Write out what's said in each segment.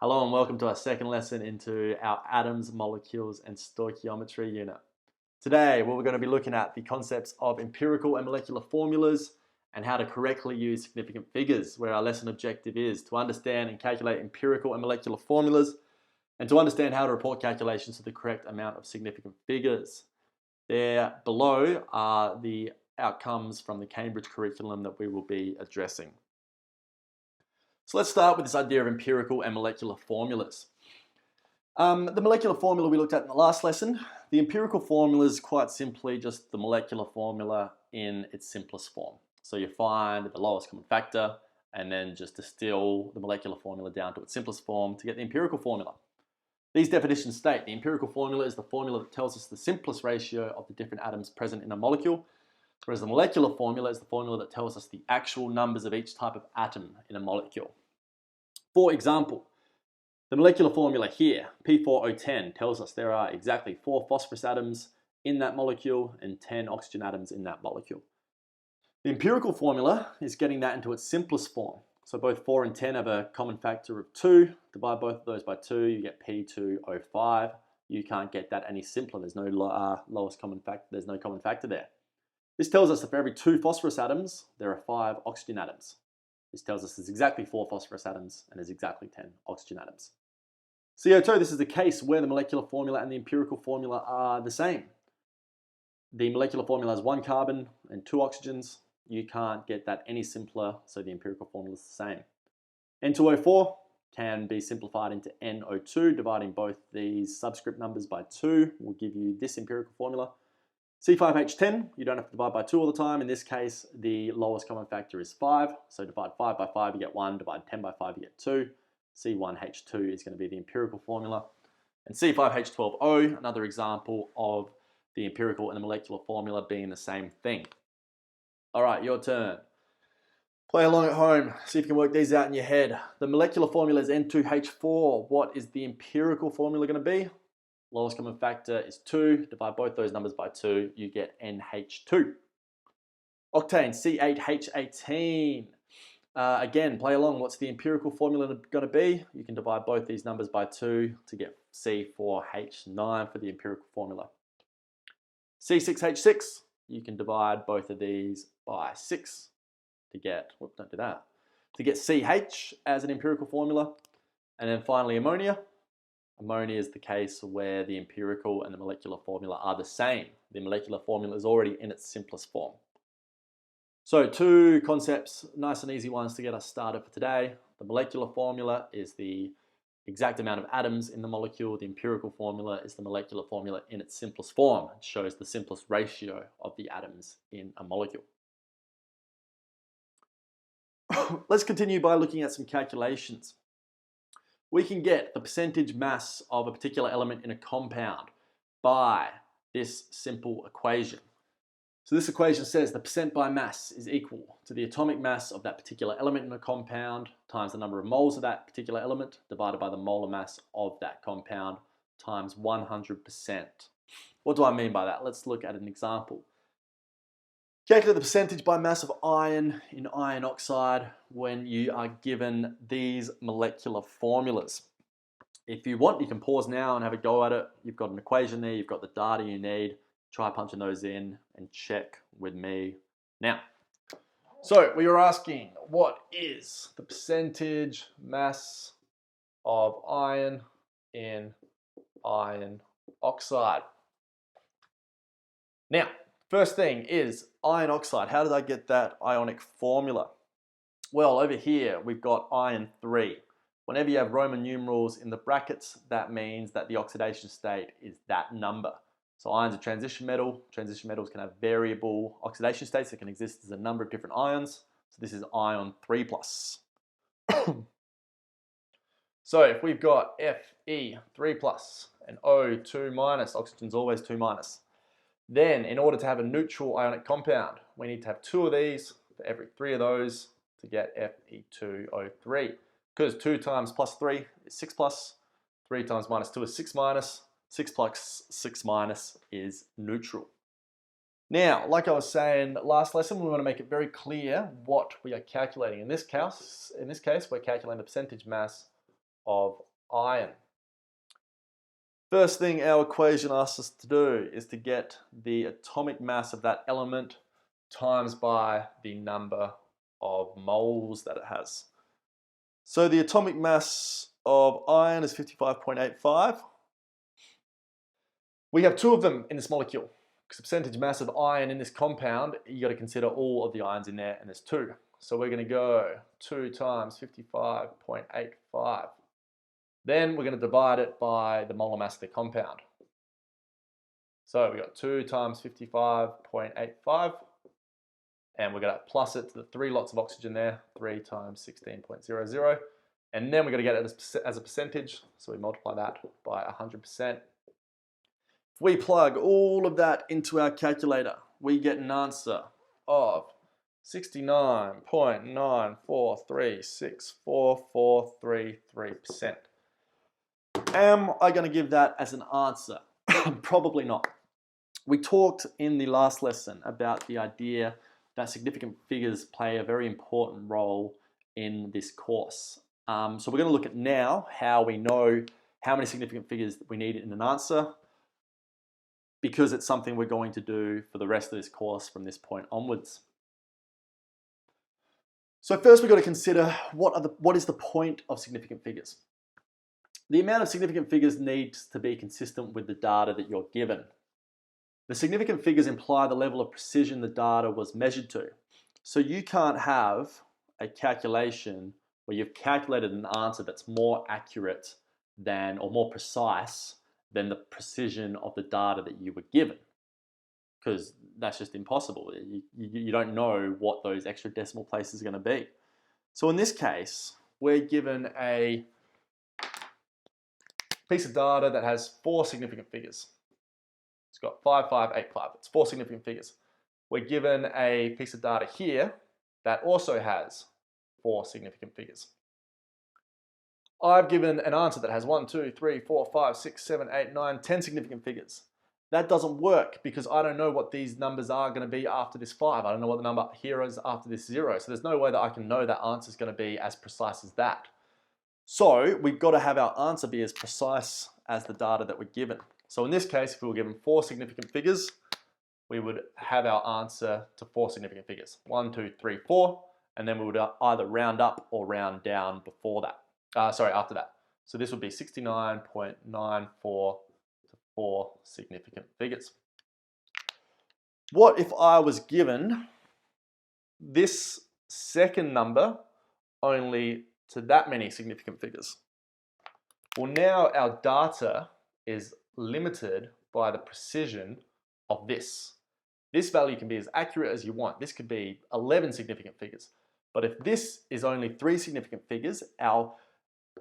Hello and welcome to our second lesson into our atoms, molecules, and stoichiometry unit. Today, we're going to be looking at the concepts of empirical and molecular formulas and how to correctly use significant figures, where our lesson objective is to understand and calculate empirical and molecular formulas and to understand how to report calculations to the correct amount of significant figures. There below are the outcomes from the Cambridge curriculum that we will be addressing. So let's start with this idea of empirical and molecular formulas. The molecular formula we looked at in the last lesson. The empirical formula is quite simply just the molecular formula in its simplest form. So you find the lowest common factor and then just distill the molecular formula down to its simplest form to get the empirical formula. These definitions state the empirical formula is the formula that tells us the simplest ratio of the different atoms present in a molecule, whereas the molecular formula is the formula that tells us the actual numbers of each type of atom in a molecule. For example, the molecular formula here, P4O10, tells us there are exactly 4 phosphorus atoms in that molecule and 10 oxygen atoms in that molecule. The empirical formula is getting that into its simplest form. So both 4 and 10 have a common factor of 2. Divide both of those by 2, you get P2O5. You can't get that any simpler. There's no lowest common factor. There's no common factor there. This tells us that for every 2 phosphorus atoms, there are 5 oxygen atoms. This tells us there's exactly 4 phosphorus atoms and there's exactly 10 oxygen atoms. CO2, this is the case where the molecular formula and the empirical formula are the same. The molecular formula has 1 carbon and 2 oxygens. You can't get that any simpler, so the empirical formula is the same. N2O4 can be simplified into NO2, dividing both these subscript numbers by 2 will give you this empirical formula. C5H10, you don't have to divide by 2 all the time. In this case, the lowest common factor is 5. So divide 5 by 5, you get 1. Divide 10 by 5, you get 2. C1H2 is going to be the empirical formula. And C5H12O, another example of the empirical and the molecular formula being the same thing. All right, your turn. Play along at home. See if you can work these out in your head. The molecular formula is N2H4. What is the empirical formula going to be? Lowest common factor is 2. Divide both those numbers by 2, you get NH2. Octane, C8H18. Again, play along. What's the empirical formula going to be? You can divide both these numbers by 2 to get C4H9 for the empirical formula. C6H6, you can divide both of these by 6 to get, whoops, don't do that, to get CH as an empirical formula. And then finally ammonia. Ammonia is the case where the empirical and the molecular formula are the same. The molecular formula is already in its simplest form. So 2 concepts, nice and easy ones to get us started for today. The molecular formula is the exact amount of atoms in the molecule. The empirical formula is the molecular formula in its simplest form. It shows the simplest ratio of the atoms in a molecule. Let's continue by looking at some calculations. We can get the percentage mass of a particular element in a compound by this simple equation. So this equation says the percent by mass is equal to the atomic mass of that particular element in a compound times the number of moles of that particular element divided by the molar mass of that compound times 100%. What do I mean by that? Let's look at an example. Calculate the percentage by mass of iron in iron oxide when you are given these molecular formulas. If you want, you can pause now and have a go at it. You've got an equation there, you've got the data you need. Try punching those in and check with me now. So we were asking, what is the percentage mass of iron in iron oxide? Now, first thing is iron oxide. How did I get that ionic formula? Well, over here we've got iron 3. Whenever you have Roman numerals in the brackets, that means that the oxidation state is that number. So iron's a transition metal. Transition metals can have variable oxidation states that can exist as a number of different ions. So this is ion 3+. So if we've got Fe 3+ and O 2-, oxygen's always 2-, then in order to have a neutral ionic compound, we need to have 2 of these for every 3 of those to get Fe2O3. Because 2 times plus 3 is 6+, 3 times minus 2 is 6-, 6 plus 6- is neutral. Now, like I was saying last lesson, we want to make it very clear what we are calculating. In this case, we're calculating the percentage mass of iron. First thing our equation asks us to do is to get the atomic mass of that element times by the number of moles that it has. So the atomic mass of iron is 55.85. We have two of them in this molecule, because the percentage mass of iron in this compound, you got to consider all of the ions in there, and there's two. So we're going to go 2 times 55.85. Then we're going to divide it by the molar mass of the compound. So we got 2 times 55.85, and we're going to plus it to the 3 lots of oxygen there, 3 times 16.00, and then we're going to get it as a percentage, so we multiply that by 100%. If we plug all of that into our calculator, we get an answer of 69.943644333%. Am I going to give that as an answer? Probably not. We talked in the last lesson about the idea that significant figures play a very important role in this course. So we're going to look at now how we know how many significant figures we need in an answer, because it's something we're going to do for the rest of this course from this point onwards. So first we've got to consider what is the point of significant figures. The amount of significant figures needs to be consistent with the data that you're given. The significant figures imply the level of precision the data was measured to. So you can't have a calculation where you've calculated an answer that's more accurate than, or more precise than the precision of the data that you were given, because that's just impossible. You don't know what those extra decimal places are going to be. So in this case, we're given a piece of data that has 4 significant figures. It's got 5, 5, 8, 5. It's 4 significant figures. We're given a piece of data here that also has 4 significant figures. I've given an answer that has 1, 2, 3, 4, 5, 6, 7, 8, 9, 10 significant figures. That doesn't work because I don't know what these numbers are going to be after this 5. I don't know what the number here is after this 0. So there's no way that I can know that answer is going to be as precise as that. So we've got to have our answer be as precise as the data that we're given. So in this case, if we were given 4 significant figures, we would have our answer to 4 significant figures. 1, 2, 3, 4, and then we would either round up or round down before that. After that. So this would be 69.94 to 4 significant figures. What if I was given this second number only to that many significant figures? Well, now our data is limited by the precision of this. This value can be as accurate as you want. This could be 11 significant figures. But if this is only 3 significant figures, our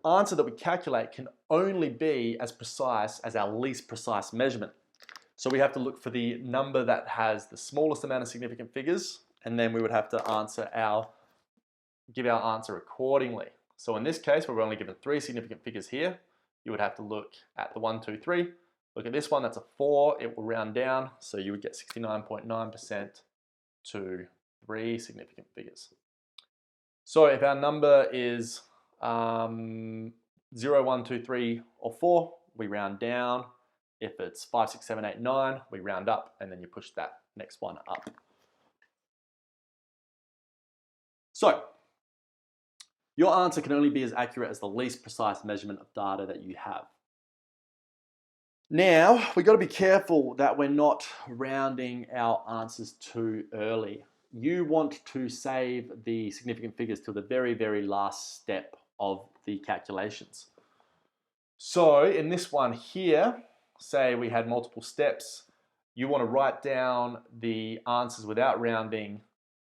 answer that we calculate can only be as precise as our least precise measurement. So we have to look for the number that has the smallest amount of significant figures, and then we would have to give our answer accordingly. So in this case, where we're only given 3 significant figures here, you would have to look at the 1, 2, 3. Look at this one, that's a 4, it will round down, so you would get 69.9% to 3 significant figures. So if our number is 0, 1, 2, 3, or 4, we round down. If it's 5, 6, 7, 8, 9, we round up, and then you push that next one up. So your answer can only be as accurate as the least precise measurement of data that you have. Now, we've got to be careful that we're not rounding our answers too early. You want to save the significant figures till the very, very last step of the calculations. So in this one here, say we had multiple steps, you want to write down the answers without rounding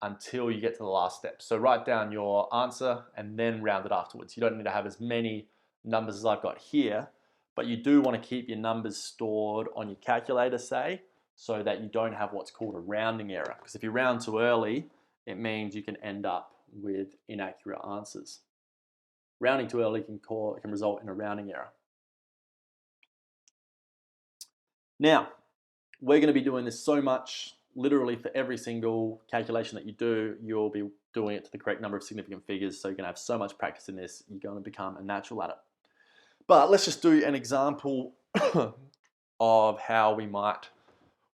until you get to the last step. So write down your answer and then round it afterwards. You don't need to have as many numbers as I've got here, but you do want to keep your numbers stored on your calculator, say, so that you don't have what's called a rounding error. Because if you round too early, it means you can end up with inaccurate answers. Rounding too early can result in a rounding error. Now, we're going to be doing this so much, literally for every single calculation that you do, you'll be doing it to the correct number of significant figures, so you're going to have so much practice in this, you're going to become a natural at it. But let's just do an example of how we might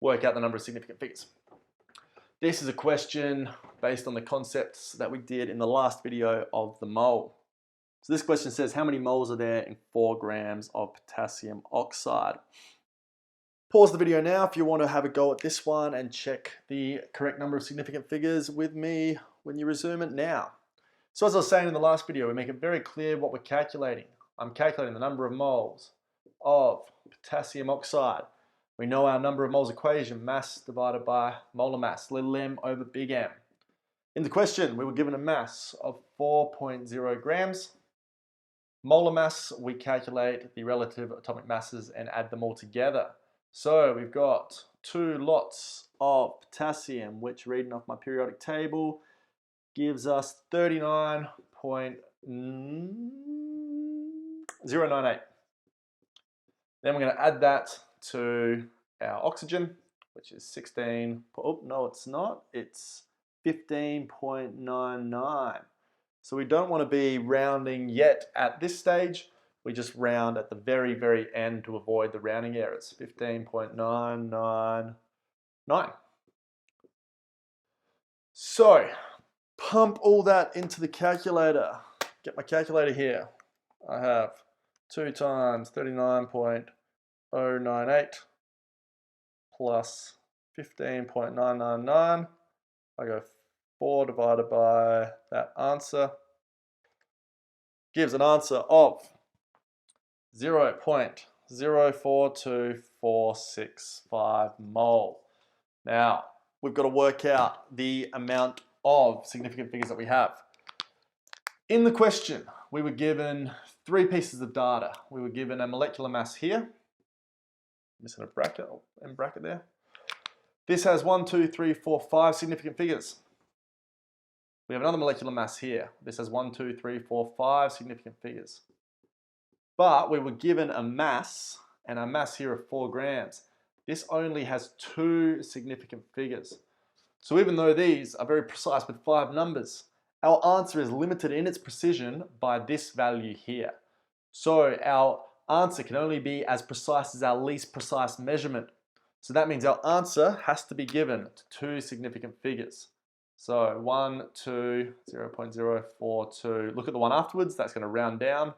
work out the number of significant figures. This is a question based on the concepts that we did in the last video of the mole. So this question says, how many moles are there in 4 grams of potassium oxide? Pause the video now if you want to have a go at this one and check the correct number of significant figures with me when you resume it now. So as I was saying in the last video, we make it very clear what we're calculating. I'm calculating the number of moles of potassium oxide. We know our number of moles equation, mass divided by molar mass, little m over big M. In the question, we were given a mass of 4.0 grams. Molar mass, we calculate the relative atomic masses and add them all together. So we've got 2 lots of potassium, which reading off my periodic table gives us 39.098. Then we're going to add that to our oxygen, which is 16. Oh, no, it's not. It's 15.99. So we don't want to be rounding yet at this stage. We just round at the very, very end to avoid the rounding errors. 15.999. So pump all that into the calculator. Get my calculator here. I have 2 times 39.098 plus 15.999. I go 4 divided by that answer. Gives an answer of 0.042465 mole. Now, we've got to work out the amount of significant figures that we have. In the question, we were given 3 pieces of data. We were given a molecular mass here. Missing a bracket, and bracket there. This has 1, 2, 3, 4, 5 significant figures. We have another molecular mass here. This has 1, 2, 3, 4, 5 significant figures. But we were given a mass, and a mass here of 4 grams. This only has 2 significant figures. So even though these are very precise with 5 numbers, our answer is limited in its precision by this value here. So our answer can only be as precise as our least precise measurement. So that means our answer has to be given to 2 significant figures. So 1, 2, 0.042. Look at the one afterwards, that's going to round down.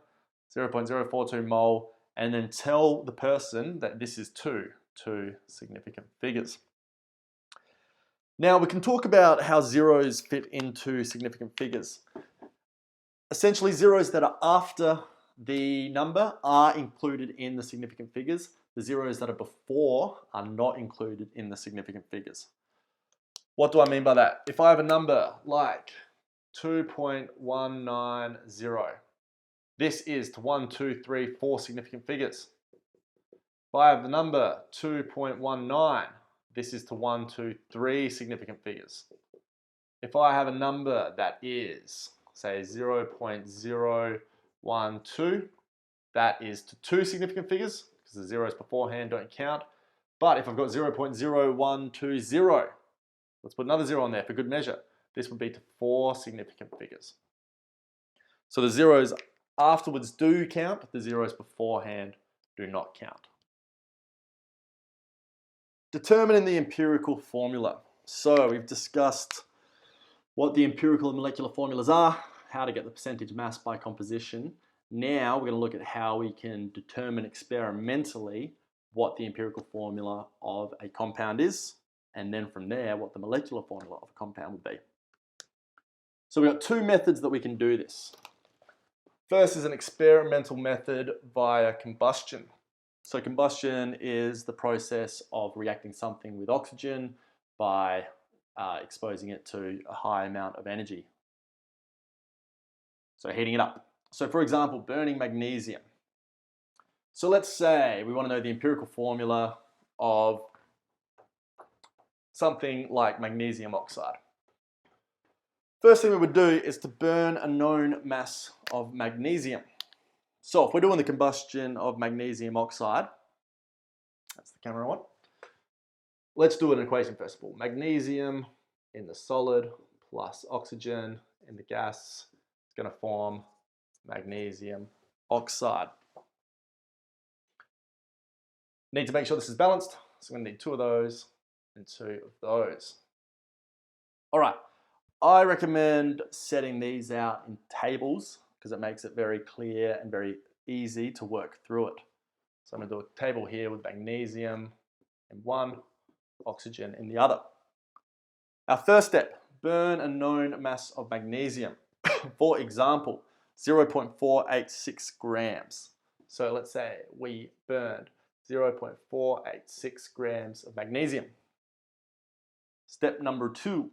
0.042 mole, and then tell the person that this is 2 significant figures. Now we can talk about how zeros fit into significant figures. Essentially, zeros that are after the number are included in the significant figures. The zeros that are before are not included in the significant figures. What do I mean by that? If I have a number like 2.190, this is to 1, 2, 3, 4 significant figures. If I have the number 2.19, this is to 1, 2, 3 significant figures. If I have a number that is, say, 0.012, that is to 2 significant figures, because the zeros beforehand don't count. But if I've got 0.0120, let's put another 0 on there for good measure. This would be to 4 significant figures. So the zeros afterwards do count, the zeros beforehand do not count. Determining the empirical formula. So we've discussed what the empirical and molecular formulas are, how to get the percentage mass by composition. Now we're going to look at how we can determine experimentally what the empirical formula of a compound is, and then from there what the molecular formula of a compound would be. So we've got 2 methods that we can do this. First is an experimental method via combustion. So combustion is the process of reacting something with oxygen by exposing it to a high amount of energy. So heating it up. So for example, burning magnesium. So let's say we want to know the empirical formula of something like magnesium oxide. First thing we would do is to burn a known mass of magnesium. So if we're doing the combustion of magnesium oxide, that's the camera I want. Let's do an equation first of all. Magnesium in the solid plus oxygen in the gas is going to form magnesium oxide. Need to make sure this is balanced, so I'm going to need 2 of those and 2 of those. All right, I recommend setting these out in tables because it makes it very clear and very easy to work through it. So I'm going to do a table here with magnesium in one, oxygen in the other. Our first step, burn a known mass of magnesium. For example, 0.486 grams. So let's say we burned 0.486 grams of magnesium. Step number 2,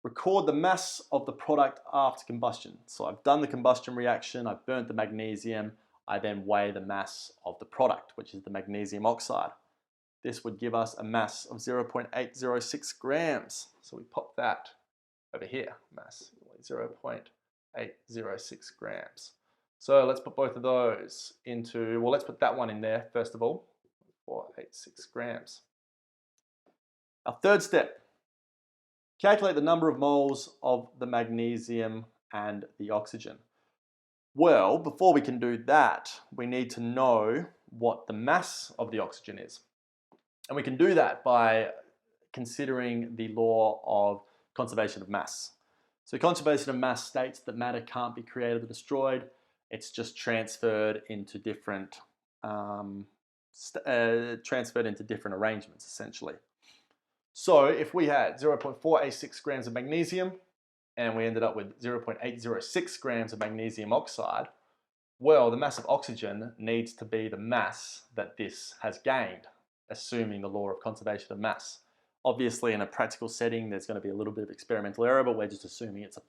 record the mass of the product after combustion. So I've done the combustion reaction, I've burnt the magnesium, I then weigh the mass of the product, which is the magnesium oxide. This would give us a mass of 0.806 grams. So we pop that over here, mass 0.806 grams. So let's put both of those into, well, let's put that one in there first of all, 486 grams. Our third step, calculate the number of moles of the magnesium and the oxygen. Well, before we can do that, we need to know what the mass of the oxygen is. And we can do that by considering the law of conservation of mass. So mass states that matter can't be created or destroyed. It's just transferred into different arrangements, essentially. So if we had 0.486 grams of magnesium and we ended up with 0.806 grams of magnesium oxide, well, the mass of oxygen needs to be the mass that this has gained, assuming the law of conservation of mass. Obviously, in a practical setting, there's going to be a little bit of experimental error, but we're just assuming it's a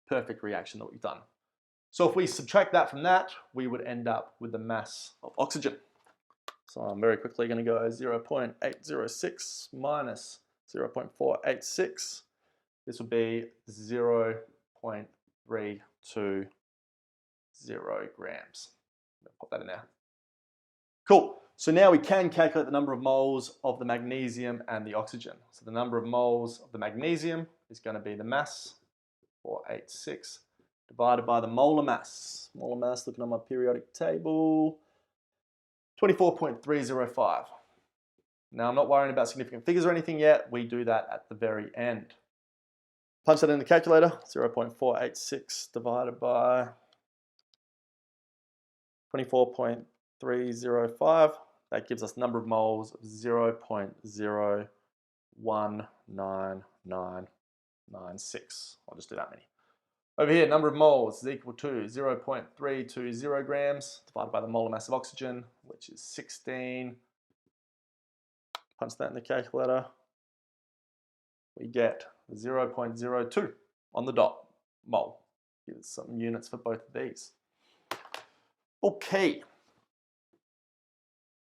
perfect reaction that we've done. So if we subtract that from that, we would end up with the mass of oxygen. So I'm very quickly going to go 0.806 minus 0.486. This would be 0.320 grams. Pop that in there. Cool. So now we can calculate the number of moles of the magnesium and the oxygen. So the number of moles of the magnesium is going to be the mass, 486, divided by the molar mass. Molar mass, looking on my periodic table, 24.305. Now I'm not worrying about significant figures or anything yet. We do that at the very end. Punch that in the calculator, 0.486 divided by 24.305. That gives us number of moles of 0.019996. I'll just do that many. Over here, number of moles is equal to 0.320 grams divided by the molar mass of oxygen, which is 16. Punch that in the calculator. We get 0.02 on the dot, mole. Here's some units for both of these. Okay.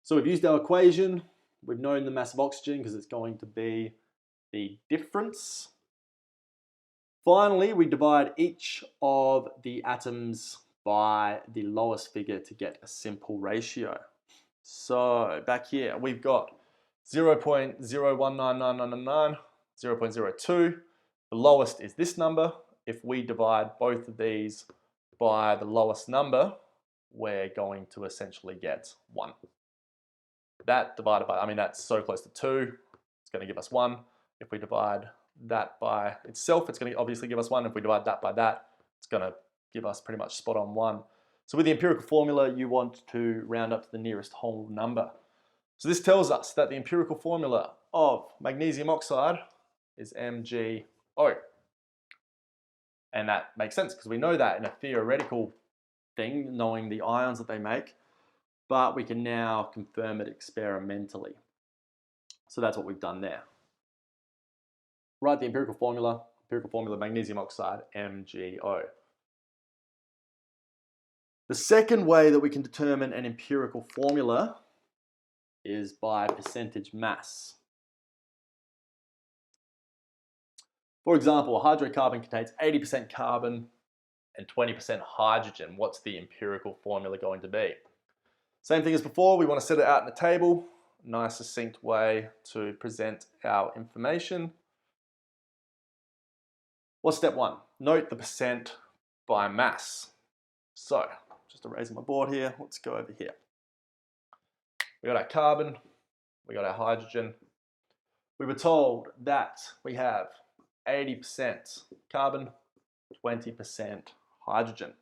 So we've used our equation. We've known the mass of oxygen because it's going to be the difference. Finally, we divide each of the atoms by the lowest figure to get a simple ratio. So back here, we've got 0.019999, 0.02. The lowest is this number. If we divide both of these by the lowest number, we're going to essentially get 1. That divided by, that's so close to 2, it's going to give us 1. If we divide that by itself, it's going to obviously give us 1. If we divide that by that, it's going to give us pretty much spot on 1. So with the empirical formula, you want to round up to the nearest whole number. So this tells us that the empirical formula of magnesium oxide is MgO. And that makes sense because we know that in a theoretical thing, knowing the ions that they make, but we can now confirm it experimentally. So that's what we've done there. Write the empirical formula magnesium oxide, MgO. The second way that we can determine an empirical formula is by percentage mass. For example, a hydrocarbon contains 80% carbon and 20% hydrogen. What's the empirical formula going to be? Same thing as before, we want to set it out in a table, nice succinct way to present our information. What's step 1? Note the percent by mass. So, just erasing my board here, let's go over here. We got our carbon, we got our hydrogen. We were told that we have 80% carbon, 20% hydrogen.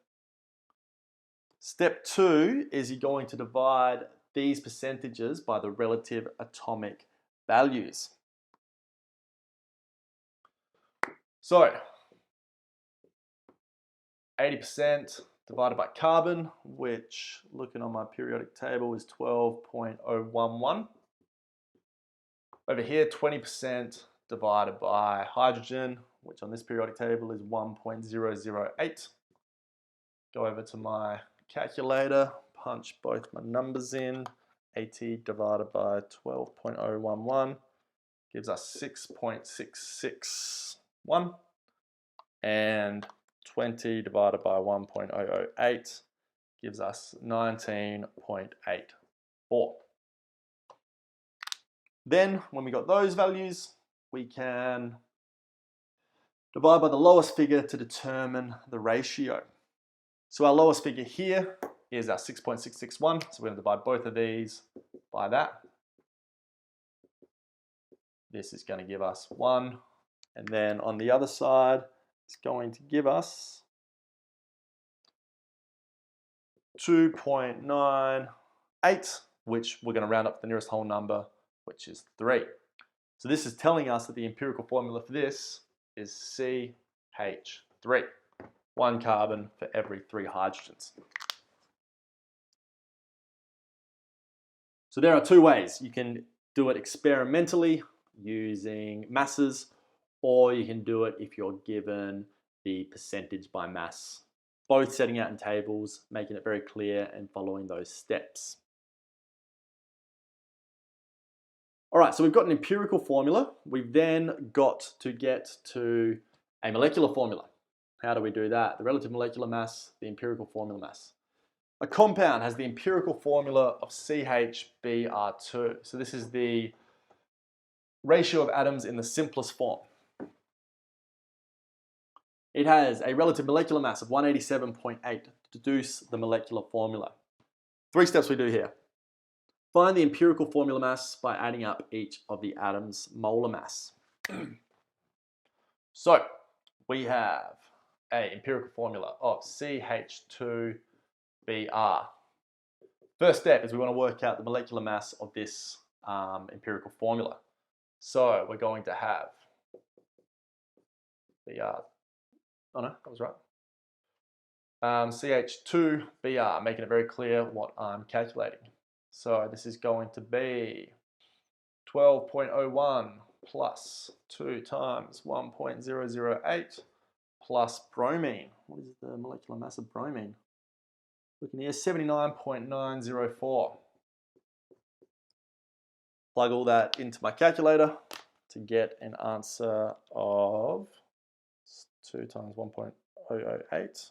Step 2 is you're going to divide these percentages by the relative atomic values. So 80% divided by carbon, which looking on my periodic table is 12.011. Over here, 20% divided by hydrogen, which on this periodic table is 1.008. Go over to my calculator, punch both my numbers in. 80 divided by 12.011 gives us 6.661, and 20 divided by 1.008 gives us 19.84. Then, when we got those values, we can divide by the lowest figure to determine the ratio. So our lowest figure here is our 6.661, so we're going to divide both of these by that. This is going to give us 1, and then on the other side, it's going to give us 2.98, which we're going to round up to the nearest whole number, which is 3. So this is telling us that the empirical formula for this is CH3. 1 carbon for every 3 hydrogens. So there are 2 ways. You can do it experimentally using masses, or you can do it if you're given the percentage by mass. Both setting out in tables, making it very clear and following those steps. All right, so we've got an empirical formula. We've then got to get to a molecular formula. How do we do that? The relative molecular mass, the empirical formula mass. A compound has the empirical formula of CHBr2. So this is the ratio of atoms in the simplest form. It has a relative molecular mass of 187.8 to deduce the molecular formula. 3 steps we do here. Find the empirical formula mass by adding up each of the atoms' molar mass. So we have an empirical formula of CH2Br. First step is we want to work out the molecular mass of this empirical formula. So we're going to have Br. Oh no, that was right. CH2Br, making it very clear what I'm calculating. So this is going to be 12.01 plus 2 times 1.008 plus bromine. What is the molecular mass of bromine? Looking here, 79.904. Plug all that into my calculator to get an answer of 2 times 1.008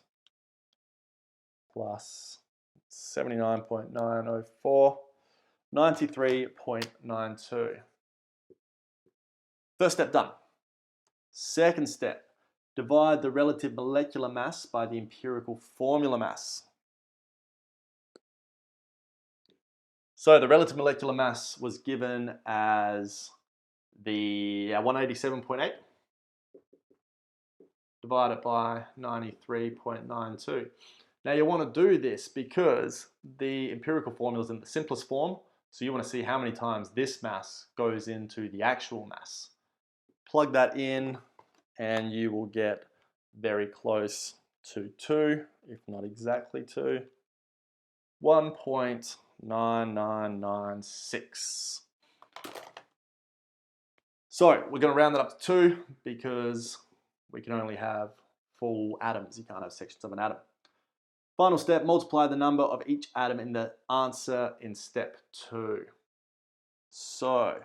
plus 79.904, 93.92. First step done. Second step, divide the relative molecular mass by the empirical formula mass. So the relative molecular mass was given as the 187.8 divided by 93.92. Now you want to do this because the empirical formula is in the simplest form, so you want to see how many times this mass goes into the actual mass. Plug that in and you will get very close to 2, if not exactly 2. 1.9996. So we're going to round that up to 2 because we can only have full atoms. You can't have sections of an atom. Final step, multiply the number of each atom in the answer in step 2. So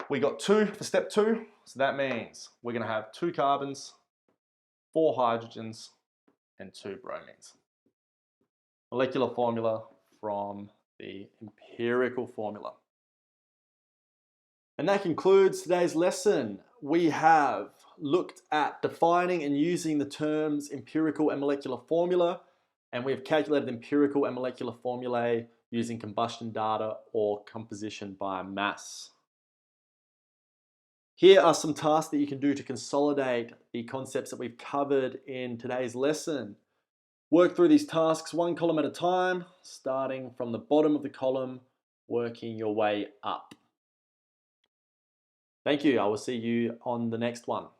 we got 2 for step 2. So that means we're going to have 2 carbons, 4 hydrogens, and 2 bromines. Molecular formula from the empirical formula. And that concludes today's lesson. We have looked at defining and using the terms empirical and molecular formula, and we have calculated empirical and molecular formulae using combustion data or composition by mass. Here are some tasks that you can do to consolidate the concepts that we've covered in today's lesson. Work through these tasks one column at a time, starting from the bottom of the column, working your way up. Thank you. I will see you on the next one.